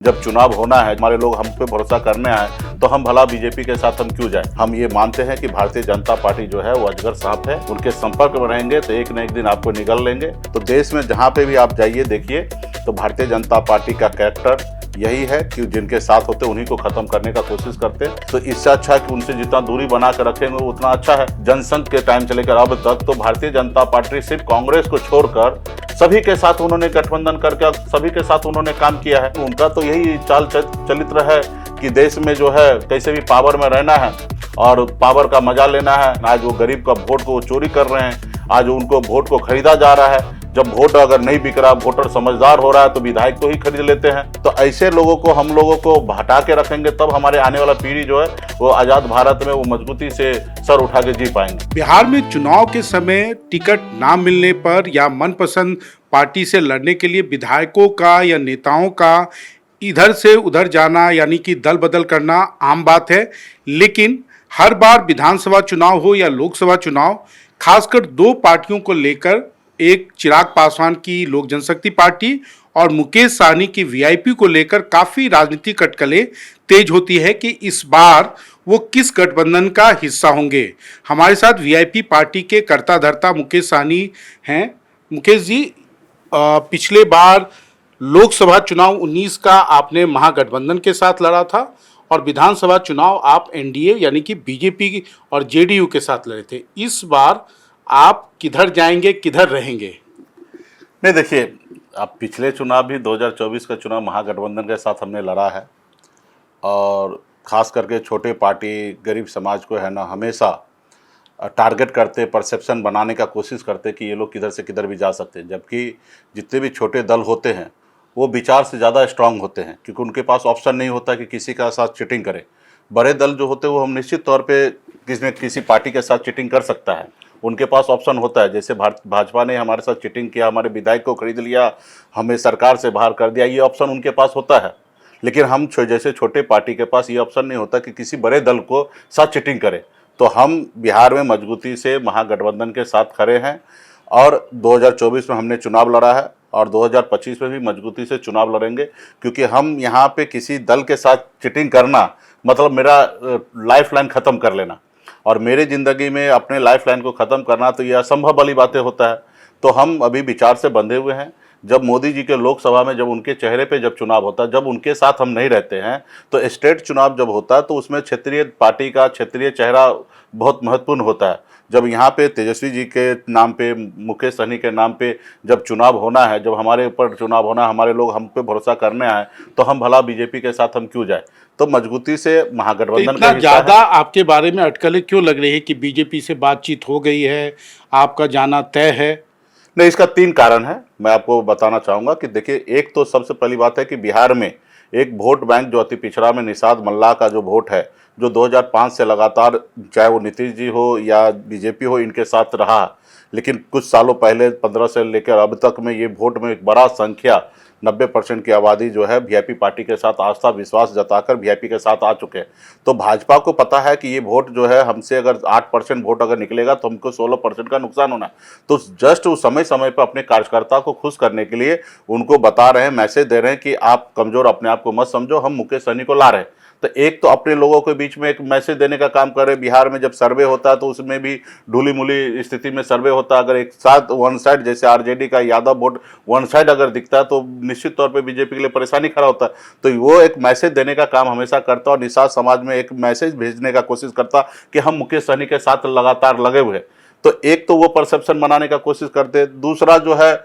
जब चुनाव होना है, हमारे लोग हम पे भरोसा करने आए, तो हम भला बीजेपी के साथ हम क्यों जाए। हम ये मानते हैं कि भारतीय जनता पार्टी जो है वो अजगर सांप है, उनके संपर्क में रहेंगे तो एक न एक दिन आपको निगल लेंगे। तो देश में जहाँ पे भी आप जाइए देखिए तो भारतीय जनता पार्टी का कैरेक्टर यही है कि जिनके साथ होते उन्हीं को खत्म करने का कोशिश करते हैं। तो इससे अच्छा है कि उनसे जितना दूरी बना कर रखेंगे उतना अच्छा है। जनसंघ के टाइम से लेकर अब तक तो भारतीय जनता पार्टी सिर्फ कांग्रेस को छोड़कर सभी के साथ उन्होंने गठबंधन करके सभी के साथ उन्होंने काम किया है। उनका तो यही चाल चलित्र है कि देश में जो है कैसे भी पावर में रहना है और पावर का मजा लेना है। आज वो गरीब का वोट को चोरी कर रहे हैं, आज उनको वोट को खरीदा जा रहा है। जब वोट अगर नहीं बिक रहा, वोटर समझदार हो रहा है तो विधायक को ही खरीद लेते हैं। तो ऐसे लोगों को हम लोगों को हटा के रखेंगे, तब हमारे आने वाला पीढ़ी जो है वो आजाद भारत में वो मजबूती से सर उठा के जी पाएंगे। बिहार में चुनाव के समय टिकट ना मिलने पर या मनपसंद पार्टी से लड़ने के लिए विधायकों का या नेताओं का इधर से उधर जाना यानी कि दल बदल करना आम बात है। लेकिन हर बार विधानसभा चुनाव हो या लोकसभा चुनाव, खासकर दो पार्टियों को लेकर, एक चिराग पासवान की लोक जनशक्ति पार्टी और मुकेश सहनी की वीआईपी को लेकर काफ़ी राजनीतिक अटकलें तेज होती है कि इस बार वो किस गठबंधन का हिस्सा होंगे। हमारे साथ वीआईपी पार्टी के कर्ता धर्ता मुकेश सहनी हैं। मुकेश जी, पिछले बार लोकसभा चुनाव 19 का आपने महागठबंधन के साथ लड़ा था और विधानसभा चुनाव आप एनडीए यानी कि बीजेपी और जेडीयू के साथ लड़े थे। इस बार आप किधर जाएंगे, किधर रहेंगे? नहीं, देखिए, अब पिछले चुनाव भी 2024 का चुनाव महागठबंधन के साथ हमने लड़ा है और ख़ास करके छोटे पार्टी गरीब समाज को है ना हमेशा टारगेट करते, परसेप्शन बनाने का कोशिश करते कि ये लोग किधर से किधर भी जा सकते हैं। जबकि जितने भी छोटे दल होते हैं वो विचार से ज़्यादा स्ट्रांग होते हैं, क्योंकि उनके पास ऑप्शन नहीं होता कि किसी का साथ चीटिंग करें। बड़े दल जो होते हैं वो हम निश्चित तौर पे किसी पार्टी के साथ चीटिंग कर सकता है, उनके पास ऑप्शन होता है। जैसे भाजपा ने हमारे साथ चीटिंग किया, हमारे विधायक को खरीद लिया, हमें सरकार से बाहर कर दिया, ये ऑप्शन उनके पास होता है। लेकिन हम जैसे छोटे पार्टी के पास ये ऑप्शन नहीं होता कि किसी बड़े दल को साथ चीटिंग करे। तो हम बिहार में मजबूती से महागठबंधन के साथ खड़े हैं और 2024 में हमने चुनाव लड़ा है और 2025 में भी मजबूती से चुनाव लड़ेंगे, क्योंकि हम यहाँ पे किसी दल के साथ चीटिंग करना मतलब मेरा लाइफ लाइन ख़त्म कर लेना, और मेरी ज़िंदगी में अपने लाइफ लाइन को ख़त्म करना तो ये असंभव वाली बातें होता है। तो हम अभी विचार से बंधे हुए हैं। जब मोदी जी के लोकसभा में जब उनके चेहरे पे जब चुनाव होता है, जब उनके साथ हम नहीं रहते हैं, तो स्टेट चुनाव जब होता है तो उसमें क्षेत्रीय पार्टी का क्षेत्रीय चेहरा बहुत महत्वपूर्ण होता है। जब यहाँ पे तेजस्वी जी के नाम पे, मुकेश सहनी के नाम पे जब चुनाव होना है, जब हमारे ऊपर चुनाव होना है, हमारे लोग हम पे भरोसा करने आए, तो हम भला बीजेपी के साथ हम क्यों जाए। तो मजबूती से महागठबंधन इतना ज़्यादा आपके बारे में अटकलें क्यों लग रही है कि बीजेपी से बातचीत हो गई है, आपका जाना तय है? नहीं, इसका 3 कारण है। मैं आपको बताना चाहूँगा कि देखिए, एक तो सबसे पहली बात है कि बिहार में एक वोट बैंक जो अति पिछड़ा में निषाद मल्लाह का जो वोट है, जो 2005 से लगातार चाहे वो नीतीश जी हो या बीजेपी हो इनके साथ रहा, लेकिन कुछ सालों पहले 15 से लेकर अब तक में ये वोट में एक बड़ा संख्या 90% की आबादी जो है वीआईपी पार्टी के साथ आस्था विश्वास जताकर वीआईपी के साथ आ चुके हैं। तो भाजपा को पता है कि ये वोट जो है हमसे अगर 8% वोट अगर निकलेगा तो हमको 16% का नुकसान होना है। तो जस्ट उस समय समय पर अपने कार्यकर्ता को खुश करने के लिए उनको बता रहे हैं, मैसेज दे रहे हैं कि आप कमज़ोर अपने आप को मत समझो, हम मुकेश सहनी को ला रहे हैं। तो एक तो अपने लोगों के बीच में एक मैसेज देने का काम कर रहे। बिहार में जब सर्वे होता है तो उसमें भी ढूली मूली स्थिति में सर्वे होता है। अगर एक साथ वन साइड जैसे आरजेडी का यादव वोट वन साइड अगर दिखता है तो निश्चित तौर पे बीजेपी के लिए परेशानी खड़ा होता है। तो वो एक मैसेज देने का काम हमेशा करता और निषाद समाज में एक मैसेज भेजने का कोशिश करता कि हम मुकेश सहनी के साथ लगातार लगे हुए हैं। तो एक तो वो परसेप्शन बनाने का कोशिश करते। दूसरा जो है,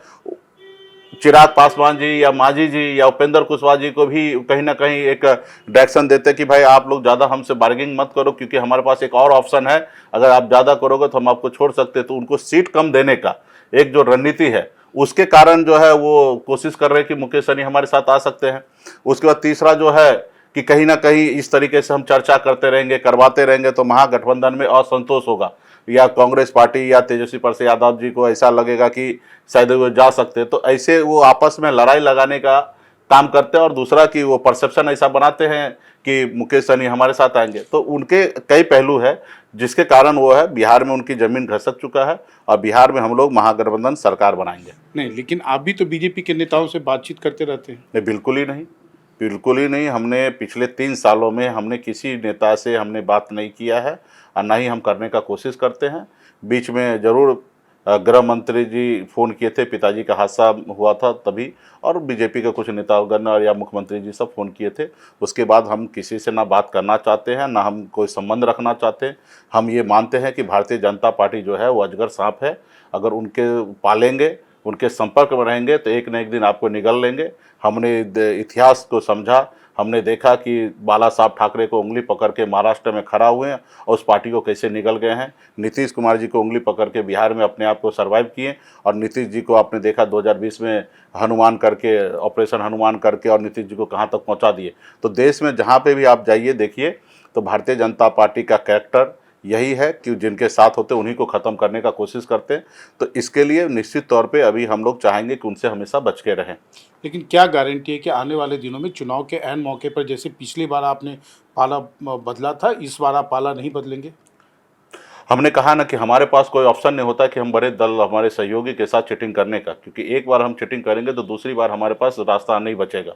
चिराग पासवान जी या मांझी जी या उपेंद्र कुशवाहा जी को भी कहीं ना कहीं एक डायरेक्शन देते कि भाई आप लोग ज़्यादा हमसे बार्गेनिंग मत करो, क्योंकि हमारे पास एक और ऑप्शन है, अगर आप ज़्यादा करोगे तो हम आपको छोड़ सकते हैं। तो उनको सीट कम देने का एक जो रणनीति है उसके कारण जो है वो कोशिश कर रहे हैं कि मुकेश सहनी हमारे साथ आ सकते हैं। उसके बाद तीसरा जो है कि कहीं ना कहीं इस तरीके से हम चर्चा करते रहेंगे, करवाते रहेंगे तो महागठबंधन में असंतोष होगा, या कांग्रेस पार्टी या तेजस्वी प्रसाद यादव जी को ऐसा लगेगा कि शायद वो जा सकते हैं। तो ऐसे वो आपस में लड़ाई लगाने का काम करते हैं। और दूसरा कि वो परसेप्शन ऐसा बनाते हैं कि मुकेश सहनी हमारे साथ आएंगे। तो उनके कई पहलू है जिसके कारण वो है बिहार में उनकी जमीन घसक चुका है और बिहार में हम लोग महागठबंधन सरकार बनाएंगे। नहीं, लेकिन आप भी तो बीजेपी के नेताओं से बातचीत करते रहते हैं। नहीं, बिल्कुल ही नहीं। बिल्कुल ही नहीं। हमने पिछले 3 सालों में हमने किसी नेता से हमने बात नहीं किया है और ना ही हम करने का कोशिश करते हैं। बीच में ज़रूर गृह मंत्री जी फ़ोन किए थे, पिताजी का हादसा हुआ था तभी, और बीजेपी के कुछ नेतागण और या मुख्यमंत्री जी सब फ़ोन किए थे। उसके बाद हम किसी से ना बात करना चाहते हैं, ना हम कोई संबंध रखना चाहते हैं। हम ये मानते हैं कि भारतीय जनता पार्टी जो है वो अजगर साँप है। अगर उनके पालेंगे, उनके संपर्क में रहेंगे तो एक न एक दिन आपको निगल लेंगे। हमने इतिहास को समझा, हमने देखा कि बाला साहब ठाकरे को उंगली पकड़ के महाराष्ट्र में खड़ा हुए हैं और उस पार्टी को कैसे निगल गए हैं। नीतीश कुमार जी को उंगली पकड़ के बिहार में अपने आप को सर्वाइव किए, और नीतीश जी को आपने देखा 2020 में हनुमान करके, ऑपरेशन हनुमान करके, और नीतीश जी को कहाँ तक पहुँचा दिए। तो देश में जहाँ पे भी आप जाइए देखिए, तो भारतीय जनता पार्टी का कैरेक्टर यही है कि जिनके साथ होते उन्हीं को ख़त्म करने का कोशिश करते हैं। तो इसके लिए निश्चित तौर पे अभी हम लोग चाहेंगे कि उनसे हमेशा बच के रहें। लेकिन क्या गारंटी है कि आने वाले दिनों में चुनाव के ऐन मौके पर, जैसे पिछली बार आपने पाला बदला था, इस बार आप पाला नहीं बदलेंगे? हमने कहा ना कि हमारे पास कोई ऑप्शन नहीं होता कि हम बड़े दल हमारे सहयोगी के साथ चीटिंग करने का, क्योंकि एक बार हम चीटिंग करेंगे तो दूसरी बार हमारे पास रास्ता नहीं बचेगा,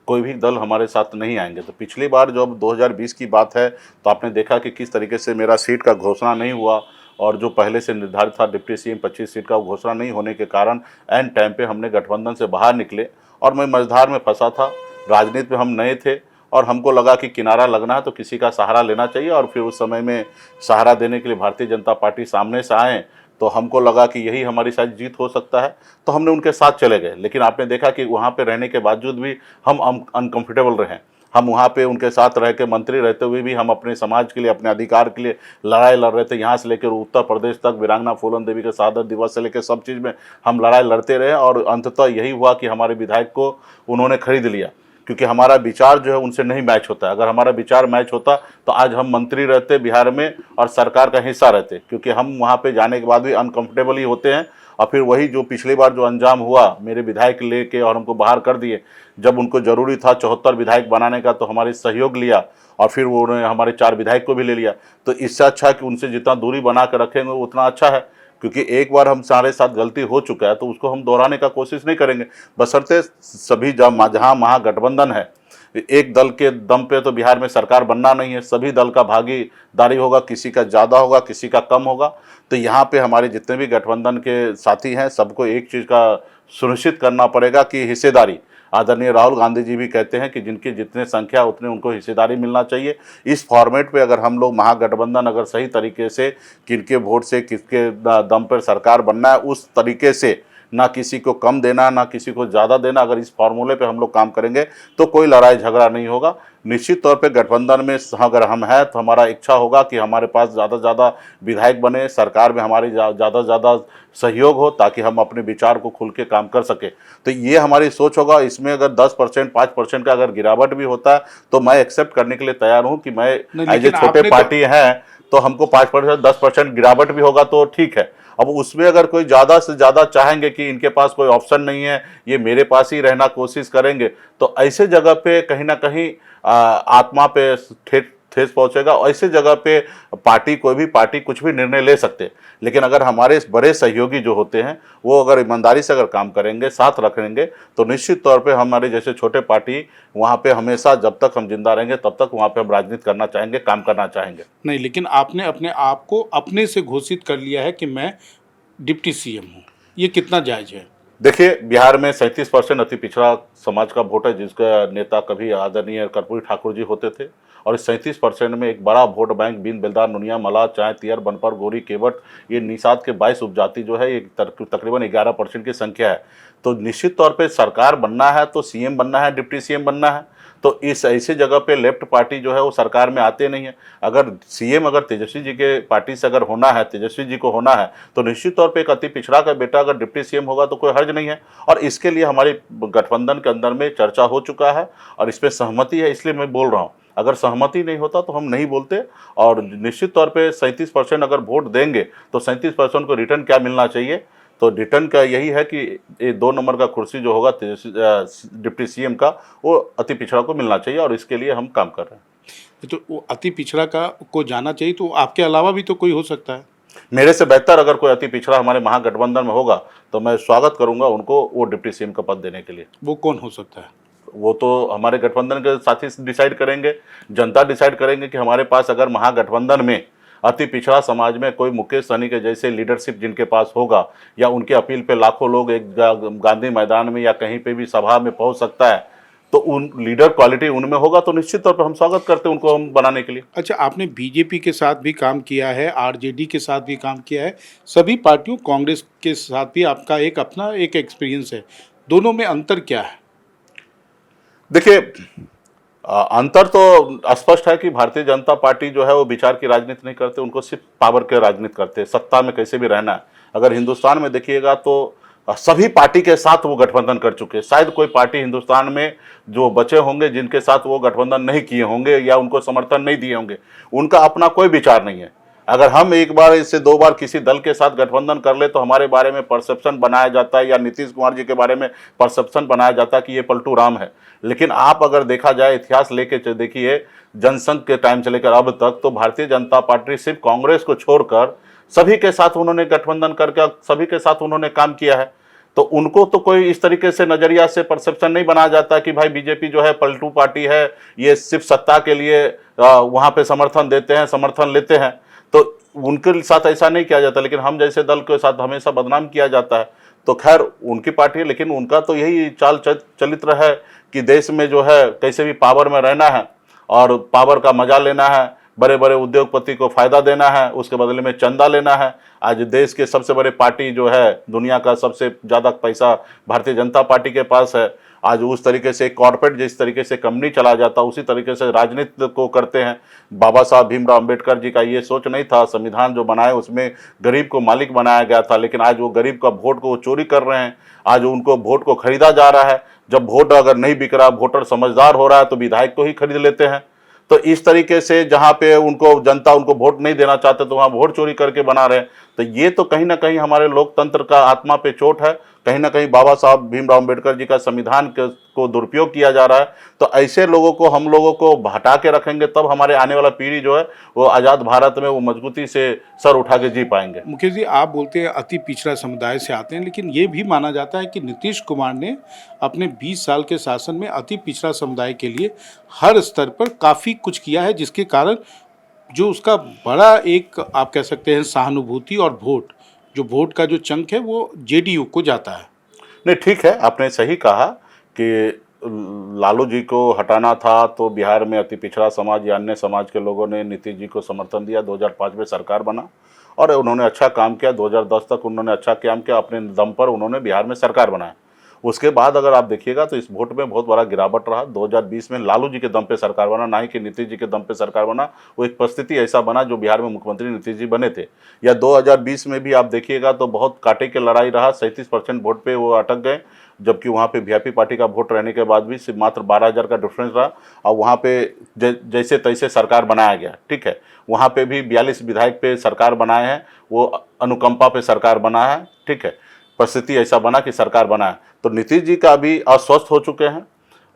कोई भी दल हमारे साथ नहीं आएंगे। तो पिछली बार जब 2020 की बात है तो आपने देखा कि किस तरीके से मेरा सीट का घोषणा नहीं हुआ, और जो पहले से निर्धारित था डिप्टी सीएम 25 सीट का, वो घोषणा नहीं होने के कारण एन टाइम पे हमने गठबंधन से बाहर निकले और मैं मझधार में फंसा था। राजनीति में हम नए थे और हमको लगा कि किनारा लगना है तो किसी का सहारा लेना चाहिए, और फिर उस समय में सहारा देने के लिए भारतीय जनता पार्टी सामने से आए तो हमको लगा कि यही हमारी शायद जीत हो सकता है, तो हमने उनके साथ चले गए। लेकिन आपने देखा कि वहाँ पे रहने के बावजूद भी हम अनकंफर्टेबल रहे। हम वहाँ पे उनके साथ रह के, मंत्री रहते हुए भी हम अपने समाज के लिए, अपने अधिकार के लिए लड़ाई लड़ रहे थे। यहाँ से लेकर उत्तर प्रदेश तक वीरांगना फूलन देवी के शहादत दिवस से लेकर सब चीज़ में हम लड़ाई लड़ते रहे, और अंततः यही हुआ कि हमारे विधायक को उन्होंने खरीद लिया, क्योंकि हमारा विचार जो है उनसे नहीं मैच होता है। अगर हमारा विचार मैच होता तो आज हम मंत्री रहते बिहार में और सरकार का हिस्सा रहते, क्योंकि हम वहाँ पे जाने के बाद भी अनकंफर्टेबल ही होते हैं। और फिर वही जो पिछली बार जो अंजाम हुआ, मेरे विधायक लेके और हमको बाहर कर दिए, जब उनको ज़रूरी था 74 विधायक बनाने का तो हमारे सहयोग लिया, और फिर वो उन्होंने हमारे 4 विधायक को भी ले लिया। तो इससे अच्छा कि उनसे जितना दूरी बना कर रखेंगे उतना अच्छा है, क्योंकि एक बार हमारे साथ गलती हो चुका है तो उसको हम दोहराने का कोशिश नहीं करेंगे। बशर्ते सभी जहाँ महागठबंधन है, एक दल के दम पे तो बिहार में सरकार बनना नहीं है, सभी दल का भागीदारी होगा, किसी का ज़्यादा होगा, किसी का कम होगा। तो यहाँ पे हमारे जितने भी गठबंधन के साथी हैं सबको एक चीज़ का सुनिश्चित करना पड़ेगा कि हिस्सेदारी, आदरणीय राहुल गांधी जी भी कहते हैं कि जिनकी जितने संख्या उतने उनको हिस्सेदारी मिलना चाहिए। इस फॉर्मेट पे अगर हम लोग महागठबंधन अगर सही तरीके से किनके वोट से किसके दम पर सरकार बनना है, उस तरीके से ना किसी को कम देना ना किसी को ज़्यादा देना, अगर इस फार्मूले पे हम लोग काम करेंगे तो कोई लड़ाई झगड़ा नहीं होगा। निश्चित तौर पे गठबंधन में अगर हम हैं तो हमारा इच्छा होगा कि हमारे पास ज़्यादा से ज़्यादा विधायक बने, सरकार में हमारी ज़्यादा से ज़्यादा सहयोग हो, ताकि हम अपने विचार को खुल के काम कर सके। तो ये हमारी सोच होगा। इसमें अगर 10% 5% का अगर गिरावट भी होता है तो मैं एक्सेप्ट करने के लिए तैयार हूँ कि मैं एज ए छोटे पार्टी हैं तो हमको 5% 10% गिरावट भी होगा तो ठीक है। अब उसमें अगर कोई ज़्यादा से ज़्यादा चाहेंगे कि इनके पास कोई ऑप्शन नहीं है, ये मेरे पास ही रहना कोशिश करेंगे, तो ऐसे जगह पे कहीं ना कहीं आत्मा पे ठेस पहुंचेगा। ऐसे जगह पे पार्टी, कोई भी पार्टी कुछ भी निर्णय ले सकते, लेकिन अगर हमारे बड़े सहयोगी जो होते हैं वो अगर ईमानदारी से अगर काम करेंगे, साथ रखेंगे, तो निश्चित तौर पे हमारे जैसे छोटे पार्टी वहाँ पे हमेशा, जब तक हम जिंदा रहेंगे तब तक वहाँ पे हम राजनीति करना चाहेंगे, काम करना चाहेंगे। नहीं, लेकिन आपने अपने आप को अपने से घोषित कर लिया है कि मैं डिप्टी सीएम हूँ, ये कितना जायज़ है? देखिए, बिहार में 37% अति पिछड़ा समाज का वोट है, जिसका नेता कभी आदरणीय कर्पूरी ठाकुर जी होते थे, और इस 37% में एक बड़ा वोट बैंक बीन बेलदार नुनिया मलाह चाय तियर बनपर गोरी केवट, ये निषाद के 22 उपजाति जो है, ये तकरीबन 11% की संख्या है। तो निश्चित तौर पे सरकार बनना है तो सीएम बनना है, डिप्टी सीएम बनना है। तो इस ऐसे जगह पे लेफ्ट पार्टी जो है वो सरकार में आते नहीं है। अगर सीएम अगर तेजस्वी जी के पार्टी से अगर होना है, तेजस्वी जी को होना है, तो निश्चित तौर पे एक अति पिछड़ा का बेटा अगर डिप्टी सीएम होगा तो कोई हर्ज नहीं है। और इसके लिए हमारी गठबंधन के अंदर में चर्चा हो चुका है और इस पर सहमति है, इसलिए मैं बोल रहा हूँ। अगर सहमति नहीं होता तो हम नहीं बोलते। और निश्चित तौर पे 37% अगर वोट देंगे तो 37% को रिटर्न क्या मिलना चाहिए, तो रिटर्न का यही है कि ये 2 नंबर का कुर्सी जो होगा डिप्टी सीएम का, वो अति पिछड़ा को मिलना चाहिए, और इसके लिए हम काम कर रहे हैं। तो वो अति पिछड़ा का को जाना चाहिए, तो आपके अलावा भी तो कोई हो सकता है। मेरे से बेहतर अगर कोई अति पिछड़ा हमारे महागठबंधन में होगा तो मैं स्वागत करूंगा उनको वो डिप्टी सीएम का पद देने के लिए। वो कौन हो सकता है? वो तो हमारे गठबंधन के साथी डिसाइड करेंगे, जनता डिसाइड करेंगे कि हमारे पास अगर महागठबंधन में अति पिछड़ा समाज में कोई मुकेश सहनी के जैसे लीडरशिप जिनके पास होगा, या उनके अपील पे लाखों लोग एक गांधी मैदान में या कहीं पे भी सभा में पहुंच सकता है, तो उन लीडर क्वालिटी उनमें होगा तो निश्चित तौर पर हम स्वागत करते हैं उनको हम बनाने के लिए। अच्छा, आपने बीजेपी के साथ भी काम किया है, आरजेडी के साथ भी काम किया है, सभी पार्टियों, कांग्रेस के साथ भी आपका एक अपना एक एक्सपीरियंस है, दोनों में अंतर क्या है? देखिए, अंतर तो स्पष्ट है कि भारतीय जनता पार्टी जो है वो विचार की राजनीति नहीं करते, उनको सिर्फ पावर के राजनीति करते हैं, सत्ता में कैसे भी रहना है। अगर हिंदुस्तान में देखिएगा तो सभी पार्टी के साथ वो गठबंधन कर चुके हैं। शायद कोई पार्टी हिंदुस्तान में जो बचे होंगे जिनके साथ वो गठबंधन नहीं किए होंगे या उनको समर्थन नहीं दिए होंगे, उनका अपना कोई विचार नहीं है। अगर हम एक बार इससे 2 बार किसी दल के साथ गठबंधन कर ले तो हमारे बारे में परसेप्शन बनाया जाता है, या नीतीश कुमार जी के बारे में परसेप्शन बनाया जाता है कि ये पलटू राम है। लेकिन आप अगर देखा जाए इतिहास लेके देखिए, जनसंघ के टाइम से लेकर अब तक, तो भारतीय जनता पार्टी सिर्फ कांग्रेस को छोड़कर सभी के साथ उन्होंने गठबंधन करके सभी के साथ उन्होंने काम किया है। तो उनको तो कोई इस तरीके से नजरिया से परसेप्शन नहीं बनाया जाता कि भाई बीजेपी जो है पलटू पार्टी है, ये सिर्फ सत्ता के लिए वहां पे समर्थन देते हैं, समर्थन लेते हैं। तो उनके साथ ऐसा नहीं किया जाता, लेकिन हम जैसे दल के साथ हमेशा बदनाम किया जाता है। तो खैर उनकी पार्टी है, लेकिन उनका तो यही चाल चलित्र है कि देश में जो है कैसे भी पावर में रहना है और पावर का मजा लेना है, बड़े बड़े उद्योगपति को फायदा देना है, उसके बदले में चंदा लेना है। आज देश के सबसे बड़े पार्टी जो है, दुनिया का सबसे ज़्यादा पैसा भारतीय जनता पार्टी के पास है। आज उस तरीके से कॉर्पोरेट जिस तरीके से कंपनी चला जाता, उसी तरीके से राजनीति को करते हैं। बाबा साहब भीमराव अंबेडकर जी का ये सोच नहीं था, संविधान जो बनाए उसमें गरीब को मालिक बनाया गया था, लेकिन आज वो गरीब का वोट को चोरी कर रहे हैं। आज उनको वोट को खरीदा जा रहा है। जब वोट अगर नहीं बिक रहा, वोटर समझदार हो रहा है, तो विधायक को ही खरीद लेते हैं। तो इस तरीके से जहाँ पे उनको जनता उनको वोट नहीं देना चाहते तो वहाँ वोट चोरी करके बना रहे हैं। तो ये तो कहीं ना कहीं हमारे लोकतंत्र का आत्मा पे चोट है। कहीं ना कहीं बाबा साहब भीमराव अंबेडकर जी का संविधान को दुरुपयोग किया जा रहा है। तो ऐसे लोगों को हम लोगों को हटा के रखेंगे, तब हमारे आने वाला पीढ़ी जो है वो आज़ाद भारत में वो मजबूती से सर उठा के जी पाएंगे। मुकेश जी, आप बोलते हैं अति पिछड़ा समुदाय से आते हैं, लेकिन ये भी माना जाता है कि नीतीश कुमार ने अपने 20 साल के शासन में अति पिछड़ा समुदाय के लिए हर स्तर पर काफ़ी कुछ किया है, जिसके कारण जो उसका बड़ा एक आप कह सकते हैं सहानुभूति और वोट, जो वोट का जो चंक है वो जेडीयू को जाता है। नहीं, ठीक है, आपने सही कहा कि लालू जी को हटाना था, तो बिहार में अति पिछड़ा समाज या अन्य समाज के लोगों ने नीतीश जी को समर्थन दिया। 2005 में सरकार बना और उन्होंने अच्छा काम किया। 2010 तक उन्होंने अच्छा काम किया, अपने दम पर उन्होंने बिहार में सरकार बनाया। उसके बाद अगर आप देखिएगा तो इस वोट में बहुत बड़ा गिरावट रहा। 2020 में लालू जी के दम पे सरकार बना, ना ही कि नीतीश जी के दम पे सरकार बना। वो एक परिस्थिति ऐसा बना जो बिहार में मुख्यमंत्री नीतीश जी बने थे। या 2020 में भी आप देखिएगा तो बहुत कांटे की लड़ाई रहा, 37% वोट पे वो अटक गए, जबकि वहाँ पे वीआईपी पार्टी का वोट रहने के बाद भी सिर्फ मात्र 12,000 का डिफरेंस रहा। और वहाँ पे जैसे तैसे सरकार बनाया गया, ठीक है। वहाँ पे भी 42 विधायक पे सरकार बनाए हैं, वो अनुकंपा पे सरकार बना है, ठीक है। परिस्थिति ऐसा बना कि सरकार बना है। तो नीतीश जी का अभी अस्वस्थ हो चुके हैं,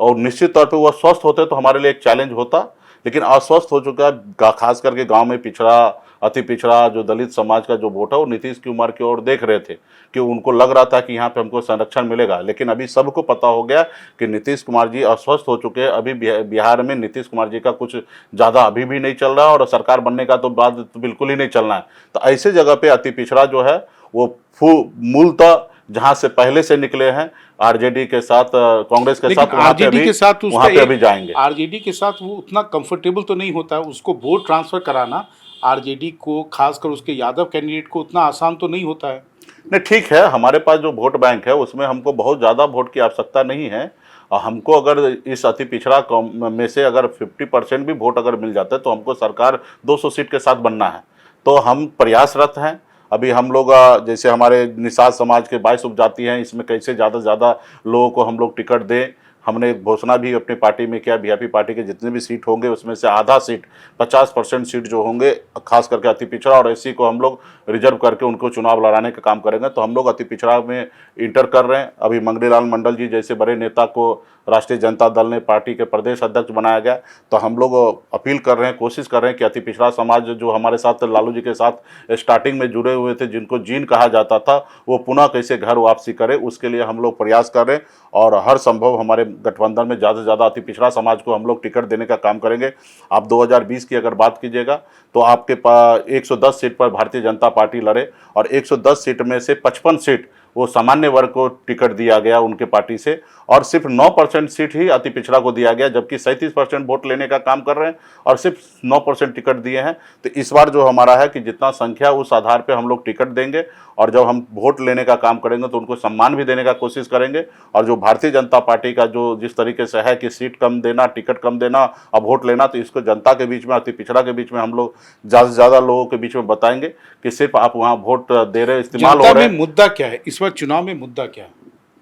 और निश्चित तौर पे वो स्वस्थ होते तो हमारे लिए एक चैलेंज होता, लेकिन अस्वस्थ हो चुका है। खास करके गांव में पिछड़ा, अति पिछड़ा जो दलित समाज का जो वोट है वो नीतीश कुमार की ओर देख रहे थे कि उनको लग रहा था कि यहाँ पे हमको संरक्षण मिलेगा। लेकिन अभी सबको पता हो गया कि नीतीश कुमार जी अस्वस्थ हो चुके हैं। अभी बिहार में नीतीश कुमार जी का कुछ ज़्यादा अभी भी नहीं चल रहा, और सरकार बनने का तो बाद तो बिल्कुल ही नहीं चलना है। तो ऐसे जगह पे अति पिछड़ा जो है वो मूलतः जहां से पहले से निकले हैं, आरजेडी के साथ, कांग्रेस के साथ, आरजेडी के साथ वहां पे अभी जाएंगे। आरजेडी के साथ वो उतना कंफर्टेबल तो नहीं होता है, उसको वोट ट्रांसफर कराना आरजेडी को, खासकर उसके यादव कैंडिडेट को, उतना आसान तो नहीं होता है। नहीं, ठीक है, हमारे पास जो वोट बैंक है उसमें हमको बहुत ज़्यादा वोट की आवश्यकता नहीं है। और हमको अगर इस अति पिछड़ा में से अगर 50% भी वोट अगर मिल जाता है तो हमको सरकार 200 सीट के साथ बनना है। तो हम प्रयासरत हैं। अभी हम लोग जैसे हमारे निषाद समाज के 22 उपजाति हैं, इसमें कैसे ज़्यादा से ज़्यादा लोगों को हम लोग टिकट दें। हमने घोषणा भी अपनी पार्टी में किया, वीआईपी पार्टी के जितने भी सीट होंगे उसमें से आधा सीट, 50% सीट जो होंगे खास करके अति पिछड़ा और एससी को हम लोग रिजर्व करके उनको चुनाव लड़ाने का काम करेंगे। तो हम लोग अति पिछड़ा में इंटर कर रहे हैं। अभी मंगनीलाल मंडल जी जैसे बड़े नेता को राष्ट्रीय जनता दल ने पार्टी के प्रदेश अध्यक्ष बनाया गया। तो हम लोग अपील कर रहे हैं, कोशिश कर रहे हैं कि अति पिछड़ा समाज जो हमारे साथ लालू जी के साथ स्टार्टिंग में जुड़े हुए थे, जिनको जीन कहा जाता था, वो पुनः कैसे घर वापसी करे, उसके लिए हम लोग प्रयास कर रहे हैं। और हर संभव हमारे गठबंधन में ज़्यादा से ज़्यादा अति पिछड़ा समाज को हम लोग टिकट देने का काम करेंगे। आप 2020 की अगर बात कीजिएगा तो आपके पास 110 सीट पर भारतीय जनता पार्टी लड़े और 110 सीट में से 55 सीट वो सामान्य वर्ग को टिकट दिया गया उनके पार्टी से, और सिर्फ 9% सीट ही अति पिछड़ा को दिया गया, जबकि 37% वोट लेने का काम कर रहे हैं और सिर्फ 9% टिकट दिए हैं। तो इस बार जो हमारा है कि जितना संख्या उस आधार पे हम लोग टिकट देंगे और जब हम वोट लेने का काम करेंगे तो उनको सम्मान भी देने का कोशिश करेंगे। और जो भारतीय जनता पार्टी का जो जिस तरीके से है कि सीट कम देना, टिकट कम देना और वोट लेना, तो इसको जनता के बीच में, अति पिछड़ा के बीच में हम लोग ज़्यादा से ज़्यादा लोगों के बीच में बताएंगे कि सिर्फ आप वहाँ वोट दे रहे, इस्तेमाल हो रहे हैं। मुद्दा क्या है इस बार चुनाव में? मुद्दा क्या है?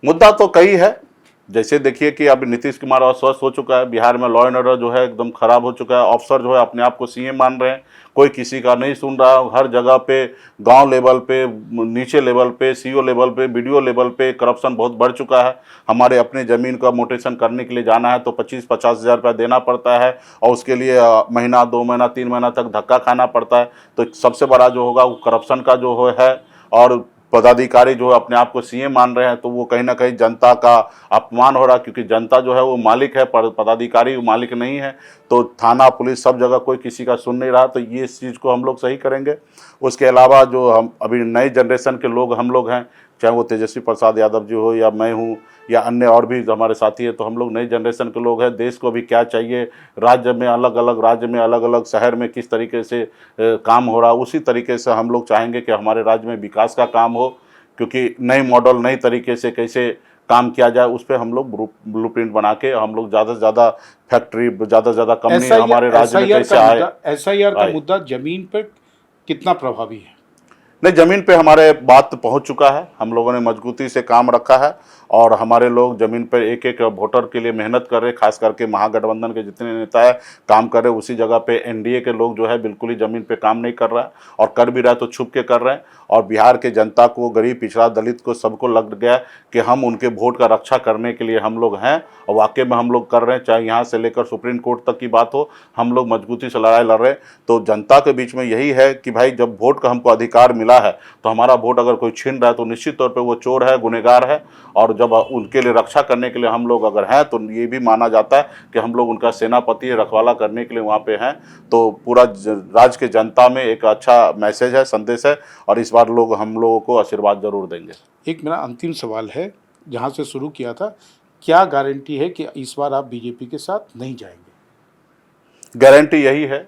मुद्दा तो कई है। जैसे देखिए कि अब नीतीश कुमार अस्वस्थ हो चुका है, बिहार में लॉ एंड ऑर्डर जो है एकदम खराब हो चुका है, अफसर जो है अपने आप को सीएम मान रहे हैं, कोई किसी का नहीं सुन रहा। हर जगह पे, गांव लेवल पे, नीचे लेवल पे, सीओ लेवल पे, बीडीओ लेवल पे करप्शन बहुत बढ़ चुका है। हमारे अपने ज़मीन का मोटेशन करने के लिए जाना है तो 25-50 हज़ार रुपया देना पड़ता है और उसके लिए महीना, 2 महीना, 3 महीना तक धक्का खाना पड़ता है। तो सबसे बड़ा जो होगा वो करप्शन का जो है। और पदाधिकारी जो अपने आप को सीएम मान रहे हैं तो वो कहीं ना कहीं जनता का अपमान हो रहा है, क्योंकि जनता जो है वो मालिक है, पदाधिकारी मालिक नहीं है। तो थाना, पुलिस, सब जगह कोई किसी का सुन नहीं रहा। तो ये इस चीज़ को हम लोग सही करेंगे। उसके अलावा जो हम अभी नई जनरेशन के लोग हम लोग हैं, चाहे वो तेजस्वी प्रसाद यादव जी हो या मैं हूँ या अन्य और भी हमारे साथी हैं, तो हम लोग नई जनरेशन के लोग हैं। देश को भी क्या चाहिए, राज्य में अलग अलग शहर में किस तरीके से काम हो रहा, उसी तरीके से हम लोग चाहेंगे कि हमारे राज्य में विकास का काम हो, क्योंकि नए मॉडल, नई तरीके से कैसे काम किया जाए उस पर हम लोग ब्लूप्रिंट बना के हम लोग ज़्यादा से ज़्यादा फैक्ट्री, ज़्यादा से ज़्यादा कंपनी हमारे राज्य में कैसे आए। SIR का मुद्दा जमीन पर कितना प्रभावी है? नहीं, ज़मीन पे हमारे बात पहुंच चुका है। हम लोगों ने मजबूती से काम रखा है और हमारे लोग ज़मीन पर एक एक वोटर के लिए मेहनत कर रहे हैं। खास करके महागठबंधन के जितने नेता है काम कर रहे हैं। उसी जगह पे एनडीए के लोग जो है बिल्कुल ही ज़मीन पे काम नहीं कर रहा है, और कर भी रहा है तो छुप के कर रहे हैं। और बिहार के जनता को, गरीब, पिछड़ा, दलित को, सबको लग गया कि हम उनके वोट का रक्षा करने के लिए हम लोग हैं, और वाकई में हम लोग कर रहे हैं। चाहे यहाँ से लेकर सुप्रीम कोर्ट तक की बात हो, हम लोग मजबूती से लड़ाई लड़ रहे हैं। तो जनता के बीच में यही है कि भाई जब वोट का हमको अधिकार मिला है तो हमारा वोट अगर कोई छीन रहा है तो निश्चित तौर पे वो चोर है, गुनहगार है। और जब उनके लिए रक्षा करने के लिए हम लोग अगर हैं तो ये भी माना जाता है कि हम लोग उनका सेनापति, रखवाला करने के लिए वहाँ पे हैं। तो पूरा राज्य के जनता में एक अच्छा मैसेज है, संदेश है, और इस बार लोग हम लोगों को आशीर्वाद जरूर देंगे। एक मेरा अंतिम सवाल है, जहाँ से शुरू किया था, क्या गारंटी है कि इस बार आप बीजेपी के साथ नहीं जाएंगे? गारंटी यही है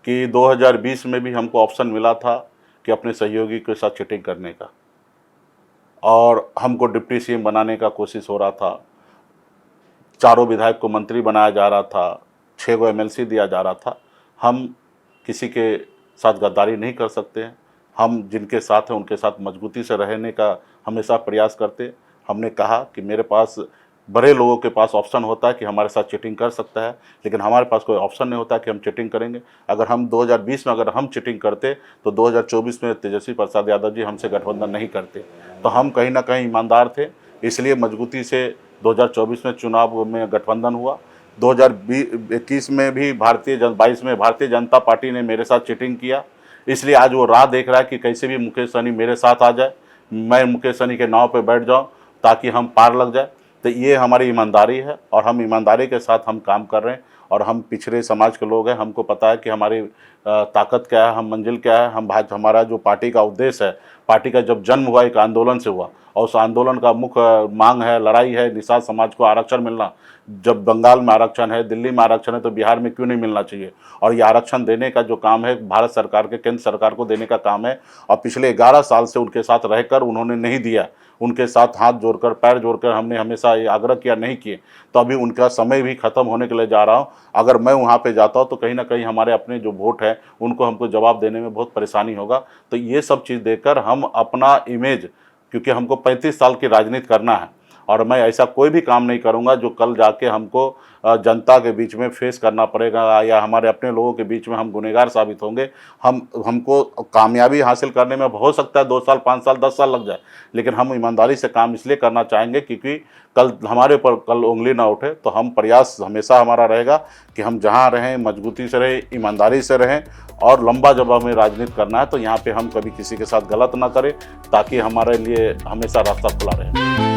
कि 2020 में भी हमको ऑप्शन मिला था कि अपने सहयोगी के साथ चीटिंग करने का, और हमको डिप्टी सीएम बनाने का कोशिश हो रहा था। 4 विधायक को मंत्री बनाया जा रहा था, 6 को MLC दिया जा रहा था। हम किसी के साथ गद्दारी नहीं कर सकते हैं। हम जिनके साथ हैं उनके साथ मजबूती से रहने का हमेशा प्रयास करते। हमने कहा कि मेरे पास, बड़े लोगों के पास ऑप्शन होता है कि हमारे साथ चीटिंग कर सकता है, लेकिन हमारे पास कोई ऑप्शन नहीं होता कि हम चीटिंग करेंगे। अगर हम 2020 में अगर हम चीटिंग करते तो 2024 में तेजस्वी प्रसाद यादव जी हमसे गठबंधन नहीं करते। तो हम कहीं ना कहीं ईमानदार थे, इसलिए मजबूती से 2024 में चुनाव में गठबंधन हुआ। 2021 में भी 22 में भारतीय जनता पार्टी ने मेरे साथ चीटिंग किया, इसलिए आज वो राह देख रहा है कि कैसे भी मुकेश सहनी मेरे साथ आ जाए, मैं मुकेश सहनी के नाव पे बैठ जाऊं ताकि हम पार लग जाए। तो ये हमारी ईमानदारी है और हम ईमानदारी के साथ हम काम कर रहे हैं। और हम पिछड़े समाज के लोग हैं, हमको पता है कि हमारी ताकत क्या है, हम मंजिल क्या है। हमारा जो पार्टी का उद्देश्य है, पार्टी का जब जन्म हुआ एक आंदोलन से हुआ, और उस आंदोलन का मुख्य मांग है, लड़ाई है निषाद समाज को आरक्षण मिलना। जब बंगाल में आरक्षण है, दिल्ली में आरक्षण है, तो बिहार में क्यों नहीं मिलना चाहिए? और ये आरक्षण देने का जो काम है भारत सरकार के, केंद्र सरकार को देने का काम है। और पिछले 11 साल से उनके साथ रहकर उन्होंने नहीं दिया, उनके साथ हाथ जोड़कर, पैर जोड़कर हमने हमेशा ये आग्रह किया, नहीं किए। तो अभी उनका समय भी ख़त्म होने के लिए जा रहा हूँ। अगर मैं वहाँ पे जाता हूँ तो कहीं ना कहीं हमारे अपने जो वोट है उनको हमको जवाब देने में बहुत परेशानी होगा। तो ये सब चीज़ देखकर हम अपना इमेज, क्योंकि हमको 35 साल की राजनीति करना है, और मैं ऐसा कोई भी काम नहीं करूंगा जो कल जाके हमको जनता के बीच में फेस करना पड़ेगा या हमारे अपने लोगों के बीच में हम गुनहगार साबित होंगे। हमको कामयाबी हासिल करने में हो सकता है 2 साल, 5 साल, 10 साल लग जाए, लेकिन हम ईमानदारी से काम इसलिए करना चाहेंगे क्योंकि कल हमारे ऊपर कल उंगली ना उठे। तो हम प्रयास हमेशा हमारा रहेगा कि हम जहाँ रहें मजबूती से रहें, ईमानदारी से रहें, और लंबा जब हमें राजनीति करना है तो यहाँ पे हम कभी किसी के साथ गलत ना करें, ताकि हमारे लिए हमेशा रास्ता खुला रहे।